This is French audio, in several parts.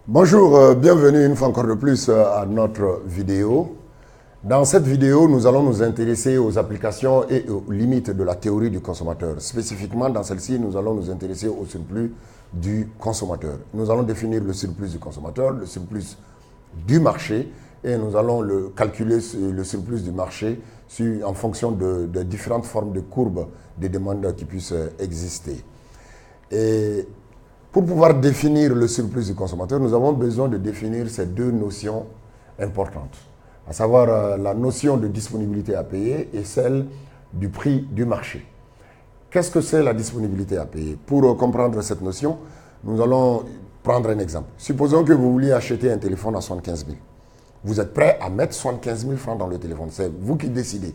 Bonjour, bienvenue une fois encore de plus à notre vidéo. Dans cette vidéo, nous allons nous intéresser aux applications et aux limites de la théorie du consommateur. Spécifiquement, dans celle-ci, nous allons nous intéresser au surplus du consommateur. Nous allons définir le surplus du consommateur, le surplus du marché, et nous allons calculer le surplus du marché en fonction de différentes formes de courbes des demandes qui puissent exister. Et pour pouvoir définir le surplus du consommateur, nous avons besoin de définir ces deux notions importantes, à savoir la notion de disponibilité à payer et celle du prix du marché. Qu'est-ce que c'est la disponibilité à payer? Pour comprendre cette notion, nous allons prendre un exemple. Supposons que vous vouliez acheter un téléphone à 75 000. Vous êtes prêt à mettre 75 000 francs dans le téléphone. C'est vous qui décidez.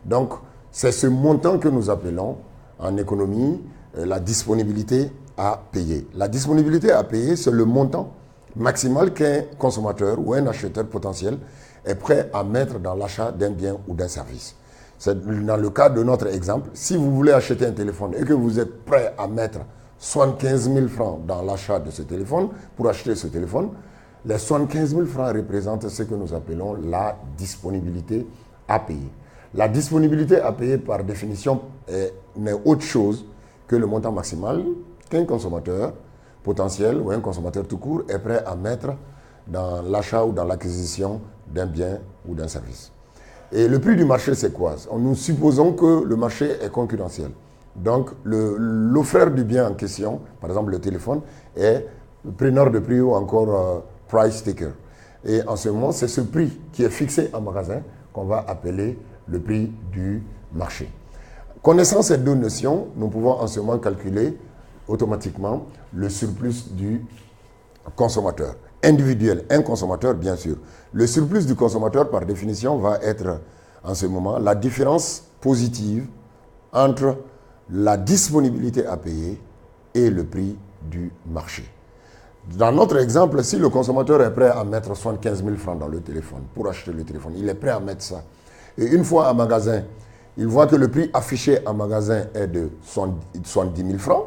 Donc, c'est ce montant que nous appelons en économie la disponibilité à payer. La disponibilité à payer, c'est le montant maximal qu'un consommateur ou un acheteur potentiel est prêt à mettre dans l'achat d'un bien ou d'un service. C'est dans le cas de notre exemple. Si vous voulez acheter un téléphone et que vous êtes prêt à mettre 75 000 francs dans l'achat de ce téléphone, pour acheter ce téléphone, les 75 000 francs représentent ce que nous appelons la disponibilité à payer. La disponibilité à payer, par définition, n'est autre chose que le montant maximal qu'un consommateur potentiel ou un consommateur tout court est prêt à mettre dans l'achat ou dans l'acquisition d'un bien ou d'un service. Et le prix du marché, c'est quoi? Nous supposons que le marché est concurrentiel. Donc, l'offreur du bien en question, par exemple le téléphone, est preneur de prix ou encore price taker. Et en ce moment, c'est ce prix qui est fixé en magasin qu'on va appeler le prix du marché. Connaissant ces deux notions, nous pouvons en ce moment calculer automatiquement le surplus du consommateur individuel, un consommateur bien sûr. Le surplus du consommateur par définition va être en ce moment la différence positive entre la disponibilité à payer et le prix du marché. Dans notre exemple, si le consommateur est prêt à mettre 75 000 francs dans le téléphone pour acheter le téléphone, il est prêt à mettre ça. Et une fois en magasin, il voit que le prix affiché en magasin est de 70 000 francs.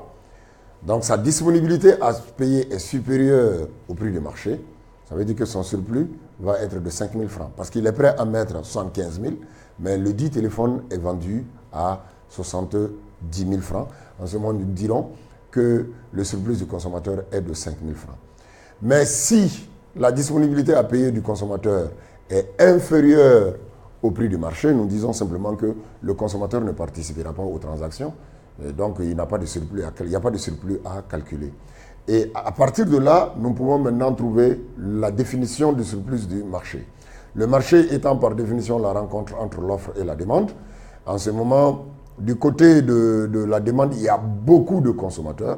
Donc sa disponibilité à payer est supérieure au prix du marché. Ça veut dire que son surplus va être de 5 000 francs. Parce qu'il est prêt à mettre 75 000, mais le dit téléphone est vendu à 70 000 francs. En ce moment, nous dirons que le surplus du consommateur est de 5 000 francs. Mais si la disponibilité à payer du consommateur est inférieure au prix du marché, nous disons simplement que le consommateur ne participera pas aux transactions. Et donc, il n'y a pas de surplus à calculer. Et à partir de là, nous pouvons maintenant trouver la définition du surplus du marché. Le marché étant par définition la rencontre entre l'offre et la demande. En ce moment, du côté de la demande, il y a beaucoup de consommateurs.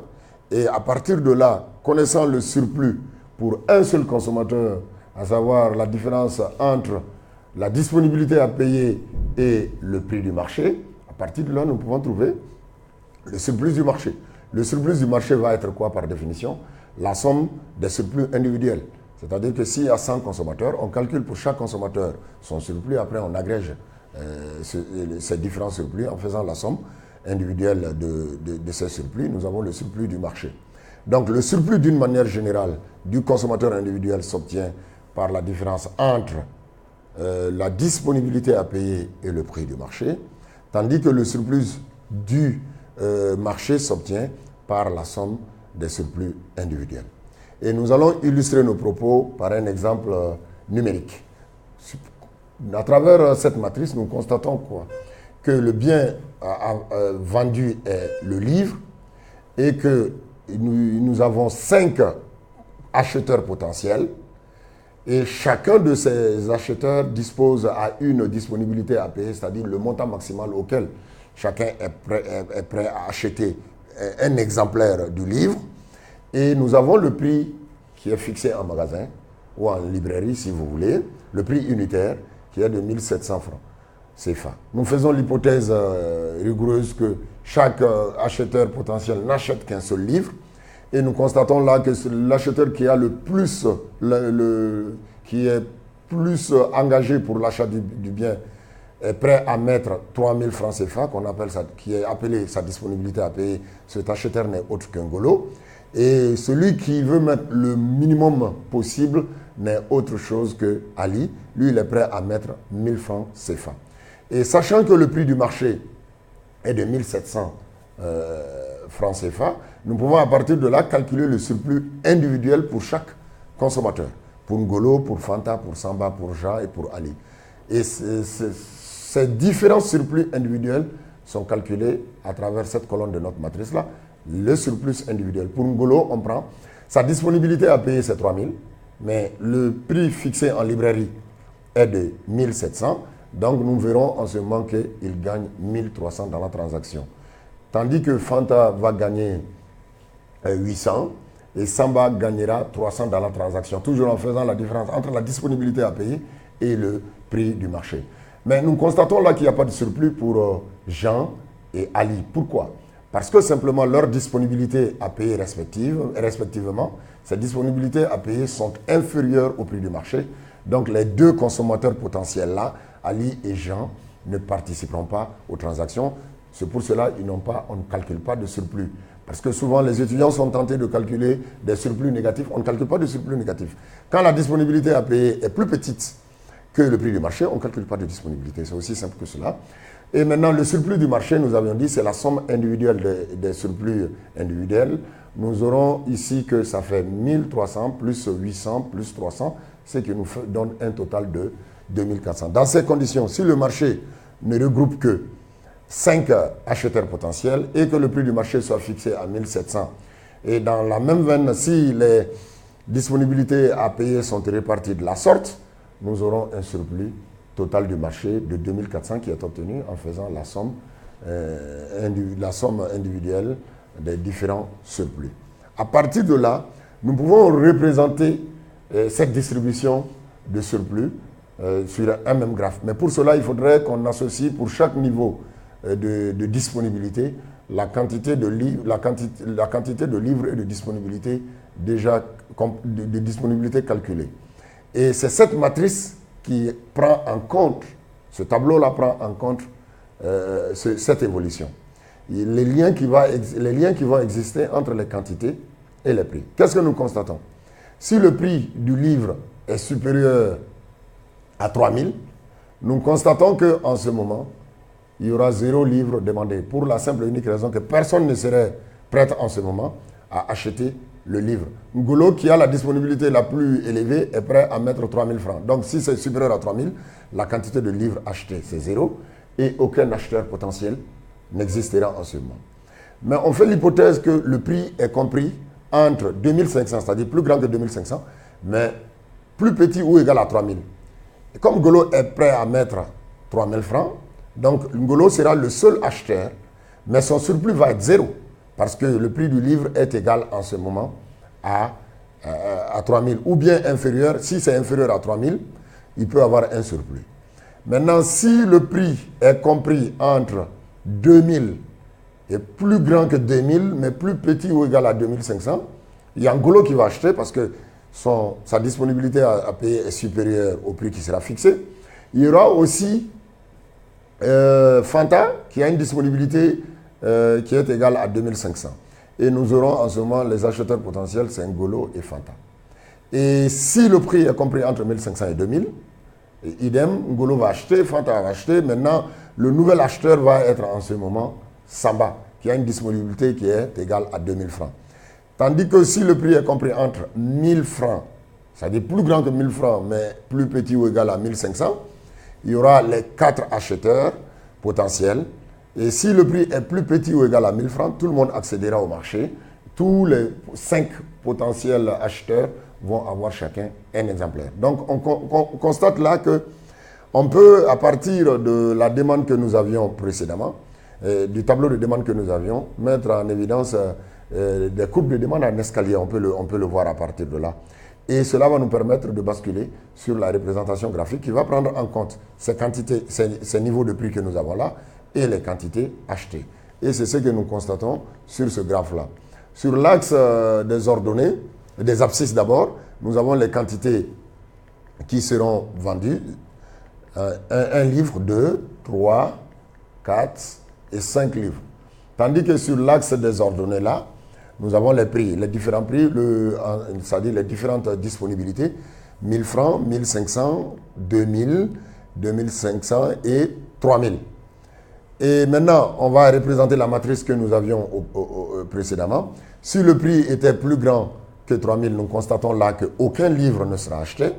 Et à partir de là, connaissant le surplus pour un seul consommateur, à savoir la différence entre la disponibilité à payer et le prix du marché, à partir de là, nous pouvons trouver le surplus du marché. Le surplus du marché va être quoi par définition? La somme des surplus individuels. C'est-à-dire que s'il y a 100 consommateurs, on calcule pour chaque consommateur son surplus, après on agrège ces différents surplus en faisant la somme individuelle de ces surplus. Nous avons le surplus du marché. Donc le surplus d'une manière générale du consommateur individuel s'obtient par la différence entre la disponibilité à payer et le prix du marché, tandis que le surplus du marché s'obtient par la somme des surplus individuels. Et nous allons illustrer nos propos par un exemple numérique. À travers cette matrice, nous constatons quoi? Que le bien vendu est le livre et que nous avons 5 acheteurs potentiels et chacun de ces acheteurs dispose à une disponibilité à payer, c'est-à-dire le montant maximal auquel chacun est prêt à acheter un exemplaire du livre. Et nous avons le prix qui est fixé en magasin ou en librairie, si vous voulez, le prix unitaire qui est de 1 700 francs CFA. Nous faisons l'hypothèse rigoureuse que chaque acheteur potentiel n'achète qu'un seul livre. Et nous constatons là que l'acheteur qui a le plus, qui est plus engagé pour l'achat du bien est prêt à mettre 3 000 francs CFA, qui est appelé sa disponibilité à payer. Cet acheteur n'est autre qu'un golo. Et celui qui veut mettre le minimum possible n'est autre chose que Ali. Lui, il est prêt à mettre 1000 francs CFA. Et sachant que le prix du marché est de 1700 francs CFA, nous pouvons à partir de là calculer le surplus individuel pour chaque consommateur. Pour Ngolo, pour Fanta, pour Samba, pour Ja et pour Ali. Et ces différents surplus individuels sont calculés à travers cette colonne de notre matrice-là. Le surplus individuel. Pour Ngolo, on prend sa disponibilité à payer, c'est 3000, mais le prix fixé en librairie est de 1700. Donc, nous verrons en ce moment qu'il gagne 1300 dans la transaction. Tandis que Fanta va gagner 800 et Samba gagnera 300 dans la transaction, toujours en faisant la différence entre la disponibilité à payer et le prix du marché. Mais nous constatons là qu'il n'y a pas de surplus pour Jean et Ali. Pourquoi? Parce que simplement leur disponibilité à payer respectivement, ces disponibilités à payer sont inférieures au prix du marché. Donc les deux consommateurs potentiels là, Ali et Jean, ne participeront pas aux transactions. C'est pour cela on ne calcule pas de surplus. Parce que souvent les étudiants sont tentés de calculer des surplus négatifs. On ne calcule pas de surplus négatif. Quand la disponibilité à payer est plus petite que le prix du marché, on ne calcule pas de disponibilité. C'est aussi simple que cela. Et maintenant, le surplus du marché, nous avions dit, c'est la somme individuelle des surplus individuels. Nous aurons ici que ça fait 1300 plus 800 plus 300, ce qui nous donne un total de 2400. Dans ces conditions, si le marché ne regroupe que 5 acheteurs potentiels et que le prix du marché soit fixé à 1700, et dans la même veine, si les disponibilités à payer sont réparties de la sorte, nous aurons un surplus total du marché de 2400 qui est obtenu en faisant la somme individuelle des différents surplus. À partir de là, nous pouvons représenter cette distribution de surplus sur un même graphe. Mais pour cela, il faudrait qu'on associe pour chaque niveau de disponibilité la quantité de livres et de disponibilité de disponibilité calculée. Et c'est cette matrice qui prend en compte, ce tableau-là prend en compte cette évolution. Les liens qui vont exister entre les quantités et les prix. Qu'est-ce que nous constatons? Si le prix du livre est supérieur à 3000, nous constatons qu'en ce moment, il y aura 0 livre demandé pour la simple et unique raison que personne ne serait prêt en ce moment à acheter le livre. Ngolo, qui a la disponibilité la plus élevée, est prêt à mettre 3000 francs. Donc, si c'est supérieur à 3000, la quantité de livres achetés, c'est 0 et aucun acheteur potentiel n'existera en ce moment. Mais on fait l'hypothèse que le prix est compris entre 2500, c'est-à-dire plus grand que 2500, mais plus petit ou égal à 3000. Et comme Ngolo est prêt à mettre 3000 francs, donc Ngolo sera le seul acheteur, mais son surplus va être 0. Parce que le prix du livre est égal en ce moment à 3000 ou bien inférieur. Si c'est inférieur à 3000, il peut avoir un surplus. Maintenant, si le prix est compris entre 2000 et plus grand que 2000, mais plus petit ou égal à 2500, il y a Ngolo qui va acheter parce que sa disponibilité à payer est supérieure au prix qui sera fixé. Il y aura aussi Fanta qui a une disponibilité qui est égale à 2500. Et nous aurons en ce moment les acheteurs potentiels, c'est Ngolo et Fanta. Et si le prix est compris entre 1500 et 2000, idem, Ngolo va acheter, Fanta va acheter. Maintenant, le nouvel acheteur va être en ce moment Samba, qui a une disponibilité qui est égale à 2000 francs. Tandis que si le prix est compris entre 1000 francs, c'est-à-dire plus grand que 1000 francs, mais plus petit ou égal à 1500, il y aura les 4 acheteurs potentiels. Et si le prix est plus petit ou égal à 1000 francs, tout le monde accédera au marché. Tous les 5 potentiels acheteurs vont avoir chacun un exemplaire. Donc, on constate là qu'on peut, à partir de la demande que nous avions précédemment, du tableau de demande que nous avions, mettre en évidence des courbes de demande en escalier. On peut le voir à partir de là. Et cela va nous permettre de basculer sur la représentation graphique qui va prendre en compte ces quantités, ces niveaux de prix que nous avons là, et les quantités achetées. Et c'est ce que nous constatons sur ce graphe-là. Sur l'axe des ordonnées, des abscisses d'abord, nous avons les quantités qui seront vendues. Un livre, 2, 3, 4 et 5 livres. Tandis que sur l'axe des ordonnées là, nous avons les prix, les différents prix, c'est-à-dire les différentes disponibilités, 1000 francs, 1500, 2000, 2500 et 3000. Et maintenant, on va représenter la matrice que nous avions précédemment. Si le prix était plus grand que 3000, nous constatons là qu'aucun livre ne sera acheté.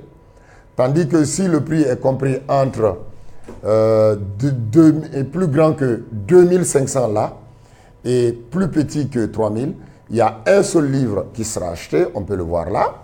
Tandis que si le prix est compris entre est plus grand que 2500 là et plus petit que 3000, il y a un seul livre qui sera acheté, on peut le voir là.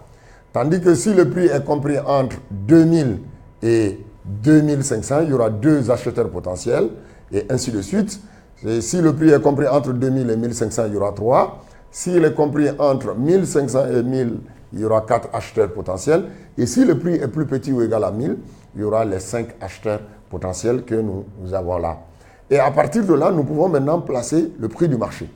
Tandis que si le prix est compris entre 2000 et 2500, il y aura 2 acheteurs potentiels et ainsi de suite. Et si le prix est compris entre 2000 et 1500, il y aura 3. S'il est compris entre 1500 et 1000, il y aura 4 acheteurs potentiels. Et si le prix est plus petit ou égal à 1000, il y aura les 5 acheteurs potentiels que nous avons là. Et à partir de là, nous pouvons maintenant placer le prix du marché.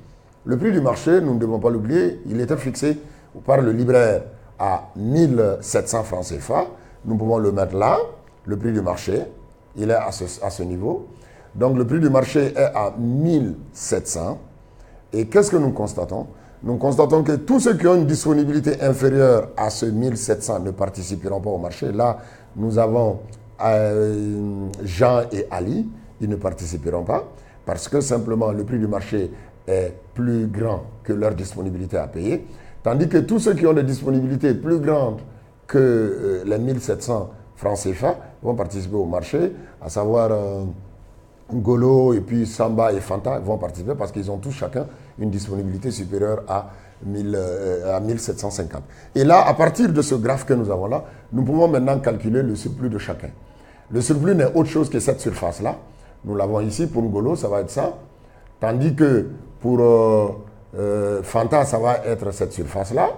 Le prix du marché, nous ne devons pas l'oublier, il était fixé par le libraire à 1700 francs CFA. Nous pouvons le mettre là, le prix du marché, il est à ce niveau. Donc le prix du marché est à 1700. Et qu'est-ce que nous constatons? Nous constatons que tous ceux qui ont une disponibilité inférieure à ce 1700 ne participeront pas au marché. Là, nous avons Jean et Ali, ils ne participeront pas parce que simplement le prix du marché est plus grand que leur disponibilité à payer. Tandis que tous ceux qui ont des disponibilités plus grandes que les 1700 francs CFA vont participer au marché, à savoir Ngolo et puis Samba et Fanta vont participer parce qu'ils ont tous chacun une disponibilité supérieure à 1750. Et là, à partir de ce graphe que nous avons là, nous pouvons maintenant calculer le surplus de chacun. Le surplus n'est autre chose que cette surface-là. Nous l'avons ici pour Ngolo, ça va être ça. Tandis que pour Fanta, ça va être cette surface-là.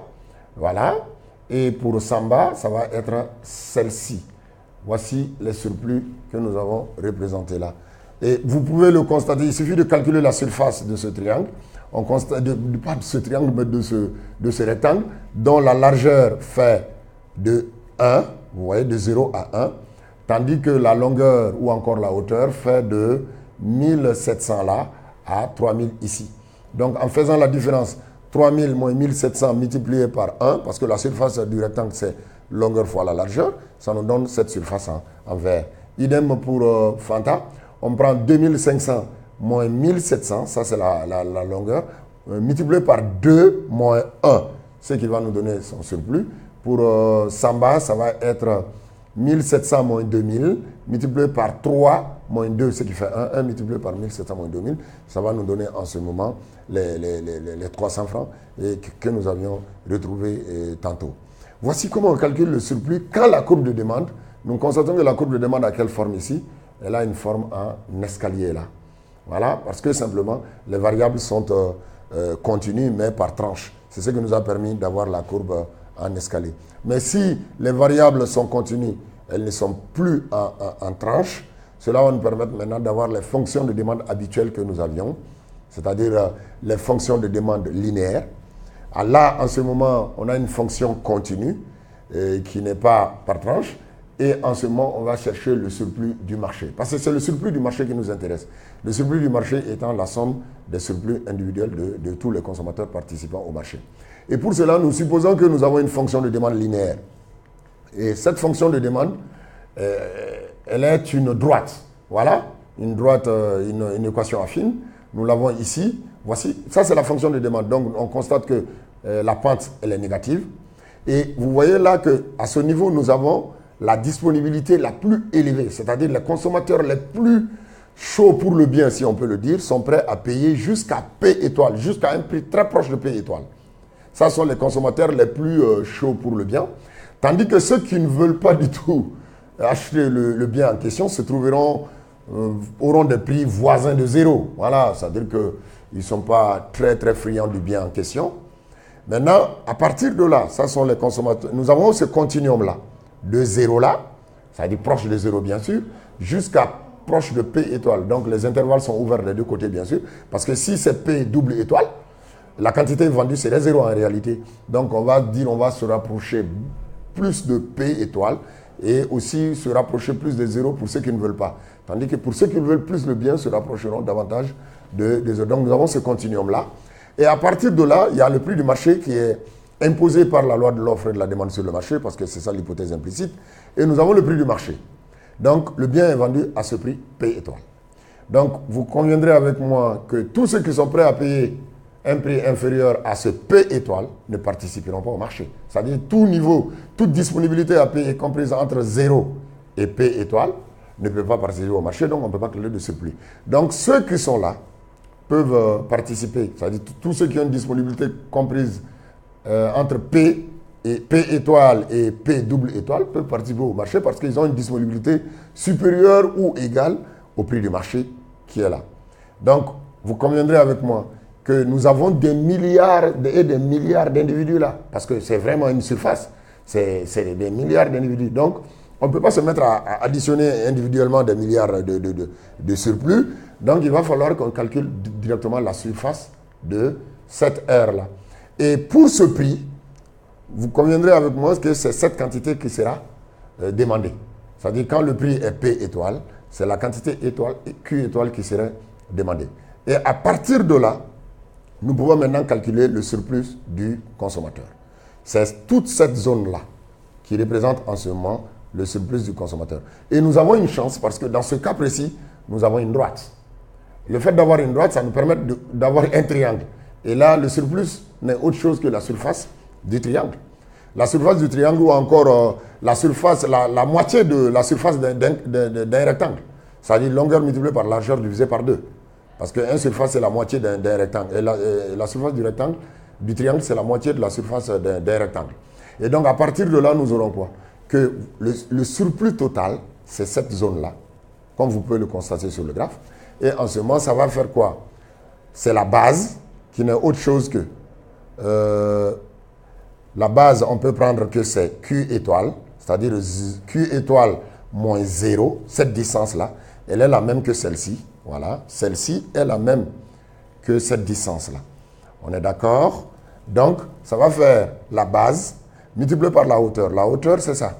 Voilà. Et pour Samba, ça va être celle-ci. Voici les surplus que nous avons représentés là. Et vous pouvez le constater, il suffit de calculer la surface de ce triangle, on constate, pas de ce triangle, mais de ce rectangle, dont la largeur fait de 1, vous voyez, de 0 à 1, tandis que la longueur ou encore la hauteur fait de 1700 là à 3000 ici. Donc en faisant la différence, 3000 moins 1700 multiplié par 1, parce que la surface du rectangle c'est longueur fois la largeur, ça nous donne cette surface en vert. Idem pour Fanta. On prend 2500 moins 1700, ça c'est la longueur, multiplié par 2 moins 1, ce qui va nous donner son surplus. Pour Samba, ça va être 1700 moins 2000, multiplié par 3 moins 2, ce qui fait 1. 1 multiplié par 1700 moins 2000, ça va nous donner en ce moment les 300 francs que nous avions retrouvés tantôt. Voici comment on calcule le surplus quand la courbe de demande, nous constatons que la courbe de demande a quelle forme ici? Elle a une forme en escalier là. Voilà, parce que simplement, les variables sont continues, mais par tranche. C'est ce qui nous a permis d'avoir la courbe en escalier. Mais si les variables sont continues, elles ne sont plus en tranche, cela va nous permettre maintenant d'avoir les fonctions de demande habituelles que nous avions, c'est-à-dire les fonctions de demande linéaires. Là, en ce moment, on a une fonction continue qui n'est pas par tranche. Et en ce moment, on va chercher le surplus du marché. Parce que c'est le surplus du marché qui nous intéresse. Le surplus du marché étant la somme des surplus individuels de tous les consommateurs participant au marché. Et pour cela, nous supposons que nous avons une fonction de demande linéaire. Et cette fonction de demande, elle est une droite. Voilà, une droite, une équation affine. Nous l'avons ici. Voici, ça c'est la fonction de demande. Donc on constate que la pente, elle est négative. Et vous voyez là qu'à ce niveau, nous avons la disponibilité la plus élevée, c'est-à-dire les consommateurs les plus chauds pour le bien, si on peut le dire, sont prêts à payer jusqu'à P étoile, jusqu'à un prix très proche de P étoile. Ça sont les consommateurs les plus chauds pour le bien. Tandis que ceux qui ne veulent pas du tout acheter le bien en question se trouveront, auront des prix voisins de zéro. Voilà, c'est-à-dire qu'ils ne sont pas très très friands du bien en question. Maintenant, à partir de là, ça sont les consommateurs. Nous avons ce continuum-là. De 0 là, c'est-à-dire proche de 0 bien sûr, jusqu'à proche de P étoile. Donc les intervalles sont ouverts des deux côtés bien sûr, parce que si c'est P double étoile, la quantité vendue serait 0 en réalité. Donc on va dire, on va se rapprocher plus de P étoile et aussi se rapprocher plus de 0 pour ceux qui ne veulent pas. Tandis que pour ceux qui veulent plus le bien, se rapprocheront davantage de 0. Donc nous avons ce continuum là. Et à partir de là, il y a le prix du marché qui est imposé par la loi de l'offre et de la demande sur le marché, parce que c'est ça l'hypothèse implicite. Et nous avons le prix du marché. Donc, le bien est vendu à ce prix P étoile. Donc, vous conviendrez avec moi que tous ceux qui sont prêts à payer un prix inférieur à ce P étoile ne participeront pas au marché. C'est-à-dire tout niveau, toute disponibilité à payer comprise entre 0 et P étoile ne peut pas participer au marché, donc on ne peut pas créer de surplus. Donc, ceux qui sont là peuvent participer, c'est-à-dire tous ceux qui ont une disponibilité comprise entre P étoile et P double étoile peuvent participer au marché parce qu'ils ont une disponibilité supérieure ou égale au prix du marché qui est là. Donc, vous conviendrez avec moi que nous avons des milliards et des milliards d'individus là, parce que c'est vraiment une surface, c'est des milliards d'individus. Donc, on ne peut pas se mettre à additionner individuellement des milliards de surplus. Donc, il va falloir qu'on calcule directement la surface de cette aire-là. Et pour ce prix, vous conviendrez avec moi que c'est cette quantité qui sera demandée. C'est-à-dire quand le prix est P étoile, c'est la quantité étoile et Q étoile qui serait demandée. Et à partir de là, nous pouvons maintenant calculer le surplus du consommateur. C'est toute cette zone-là qui représente en ce moment le surplus du consommateur. Et nous avons une chance parce que dans ce cas précis, nous avons une droite. Le fait d'avoir une droite, ça nous permet d'avoir un triangle. Et là, le surplus n'est autre chose que la surface du triangle. La surface du triangle ou encore la surface, la moitié de la surface d'un rectangle. C'est-à-dire longueur multipliée par largeur divisée par 2. Parce qu'une surface, c'est la moitié d'un rectangle. Et la surface du rectangle, du triangle, c'est la moitié de la surface d'un rectangle. Et donc, à partir de là, nous aurons quoi? Que le surplus total, c'est cette zone-là, comme vous pouvez le constater sur le graphe. Et en ce moment, ça va faire quoi? C'est la base, qui n'est autre chose que... la base, on peut prendre que c'est Q étoile, c'est-à-dire Q étoile moins 0, cette distance-là, elle est la même que celle-ci. Voilà, celle-ci est la même que cette distance-là. On est d'accord? Donc, ça va faire la base multipliée par la hauteur. La hauteur, c'est ça.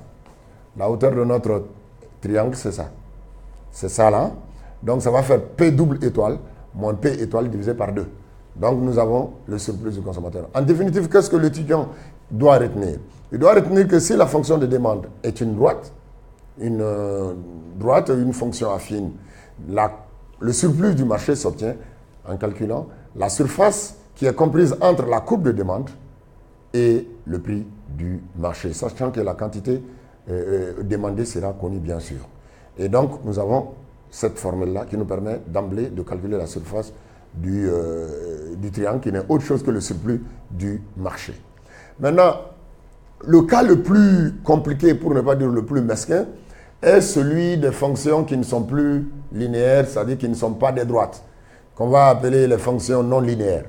La hauteur de notre triangle, c'est ça. C'est ça là. Donc, ça va faire P double étoile moins P étoile divisé par 2. Donc, nous avons le surplus du consommateur. En définitive, qu'est-ce que l'étudiant doit retenir? Il doit retenir que si la fonction de demande est une droite, une fonction affine, le surplus du marché s'obtient en calculant la surface qui est comprise entre la courbe de demande et le prix du marché, sachant que la quantité demandée sera connue bien sûr. Et donc, nous avons cette formule-là qui nous permet d'emblée de calculer la surface du triangle qui n'est autre chose que le surplus du marché. Maintenant, le cas le plus compliqué, pour ne pas dire le plus mesquin, est celui des fonctions qui ne sont plus linéaires, c'est-à-dire qui ne sont pas des droites, qu'on va appeler les fonctions non linéaires.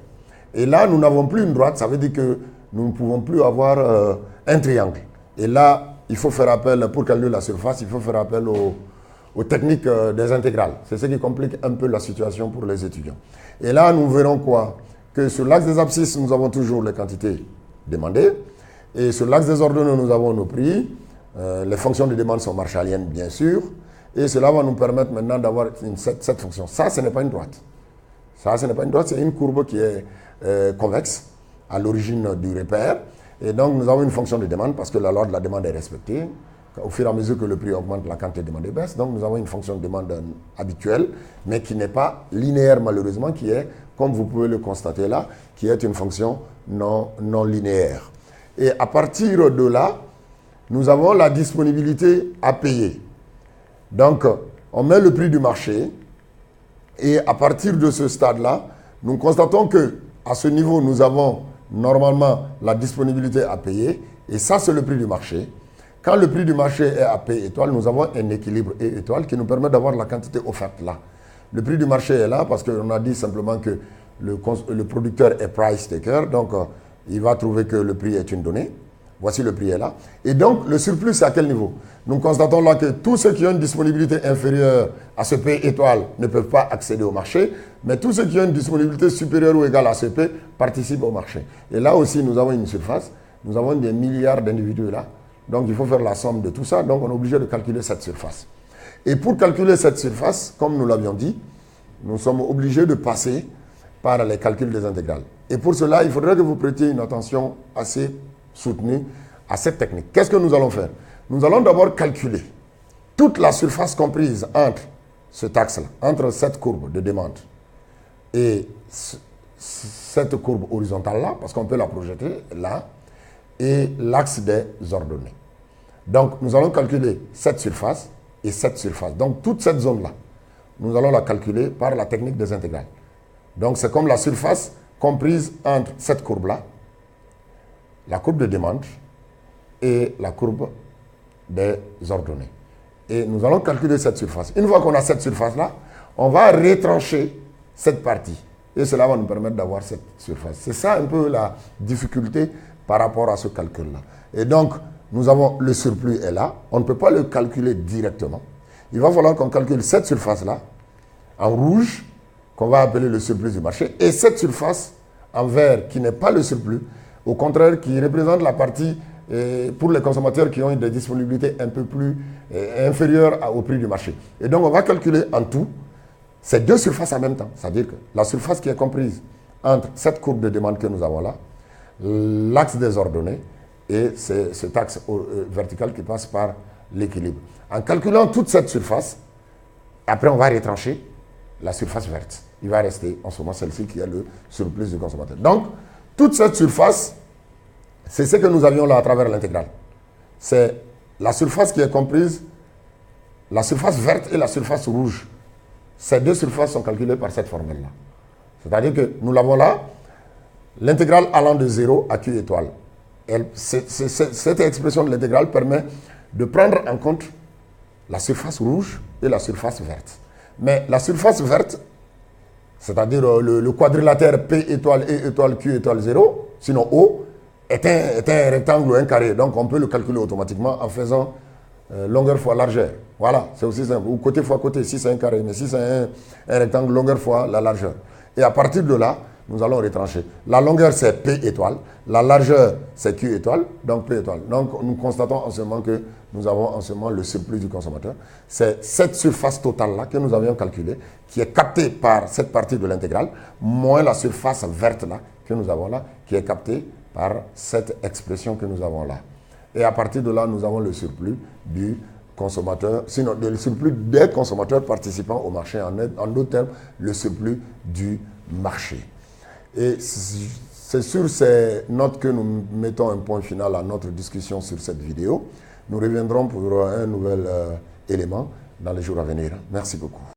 Et là, nous n'avons plus une droite, ça veut dire que nous ne pouvons plus avoir un triangle. Et là, il faut faire appel, pour calculer la surface, il faut faire appel aux techniques des intégrales. C'est ce qui complique un peu la situation pour les étudiants. Et là, nous verrons quoi? Que sur l'axe des abscisses, nous avons toujours les quantités demandées. Et sur l'axe des ordonnées, nous avons nos prix. Les fonctions de demande sont marshalliennes, bien sûr. Et cela va nous permettre maintenant d'avoir cette fonction. Ça, ce n'est pas une droite. Ça, ce n'est pas une droite, c'est une courbe qui est convexe à l'origine du repère. Et donc, nous avons une fonction de demande parce que la loi de la demande est respectée. Au fur et à mesure que le prix augmente, la quantité demandée baisse. Donc, nous avons une fonction de demande habituelle, mais qui n'est pas linéaire, malheureusement, qui est, comme vous pouvez le constater là, qui est une fonction non linéaire. Et à partir de là, nous avons la disponibilité à payer. Donc, on met le prix du marché et à partir de ce stade-là, nous constatons qu'à ce niveau, nous avons normalement la disponibilité à payer et ça, c'est le prix du marché. Quand le prix du marché est à P étoile, nous avons un équilibre E étoile qui nous permet d'avoir la quantité offerte là. Le prix du marché est là parce qu'on a dit simplement que le producteur est price taker, donc il va trouver que le prix est une donnée. Voici le prix est là. Et donc, le surplus, c'est à quel niveau? Nous constatons là que tous ceux qui ont une disponibilité inférieure à ce P étoile ne peuvent pas accéder au marché, mais tous ceux qui ont une disponibilité supérieure ou égale à ce P participent au marché. Et là aussi, nous avons une surface. Nous avons des milliards d'individus là. Donc, il faut faire la somme de tout ça. Donc, on est obligé de calculer cette surface. Et pour calculer cette surface, comme nous l'avions dit, nous sommes obligés de passer par les calculs des intégrales. Et pour cela, il faudrait que vous prêtiez une attention assez soutenue à cette technique. Qu'est-ce que nous allons faire? Nous allons d'abord calculer toute la surface comprise entre cet axe-là, entre cette courbe de demande et cette courbe horizontale-là, parce qu'on peut la projeter là, et l'axe des ordonnées. Donc, nous allons calculer cette surface et cette surface. Donc, toute cette zone-là, nous allons la calculer par la technique des intégrales. Donc, c'est comme la surface comprise entre cette courbe-là, la courbe de demande et la courbe des ordonnées. Et nous allons calculer cette surface. Une fois qu'on a cette surface-là, on va retrancher cette partie. Et cela va nous permettre d'avoir cette surface. C'est ça un peu la difficulté par rapport à ce calcul-là. Et donc, nous avons le surplus est là. On ne peut pas le calculer directement. Il va falloir qu'on calcule cette surface-là en rouge, qu'on va appeler le surplus du marché, et cette surface en vert qui n'est pas le surplus, au contraire, qui représente la partie pour les consommateurs qui ont des disponibilités un peu plus inférieures au prix du marché. Et donc, on va calculer en tout ces deux surfaces en même temps. C'est-à-dire que la surface qui est comprise entre cette courbe de demande que nous avons là, l'axe des ordonnées et cet axe vertical qui passe par l'équilibre. En calculant toute cette surface, après on va retrancher la surface verte. Il va rester en ce moment celle-ci qui est le surplus du consommateur. Donc, toute cette surface, c'est ce que nous avions là à travers l'intégrale. C'est la surface qui est comprise, la surface verte et la surface rouge. Ces deux surfaces sont calculées par cette formule-là. C'est-à-dire que nous l'avons là, l'intégrale allant de 0 à Q étoile. Cette expression de l'intégrale permet de prendre en compte la surface rouge et la surface verte. Mais la surface verte, c'est-à-dire le quadrilatère P étoile, E étoile, Q étoile 0, sinon O, est un rectangle ou un carré. Donc on peut le calculer automatiquement en faisant longueur fois largeur. Voilà, c'est aussi simple. Ou côté fois côté, si c'est un carré. Mais si c'est un rectangle, longueur fois la largeur. Et à partir de là, nous allons retrancher. La longueur, c'est P étoile. La largeur, c'est Q étoile. Donc P étoile. Donc nous constatons en ce moment que nous avons en ce moment le surplus du consommateur. C'est cette surface totale-là que nous avions calculée, qui est captée par cette partie de l'intégrale, moins la surface verte-là que nous avons là, qui est captée par cette expression que nous avons là. Et à partir de là, nous avons le surplus du consommateur, sinon le surplus des consommateurs participant au marché, en d'autres termes, le surplus du marché. Et c'est sur ces notes que nous mettons un point final à notre discussion sur cette vidéo. Nous reviendrons pour un nouvel élément dans les jours à venir. Merci beaucoup.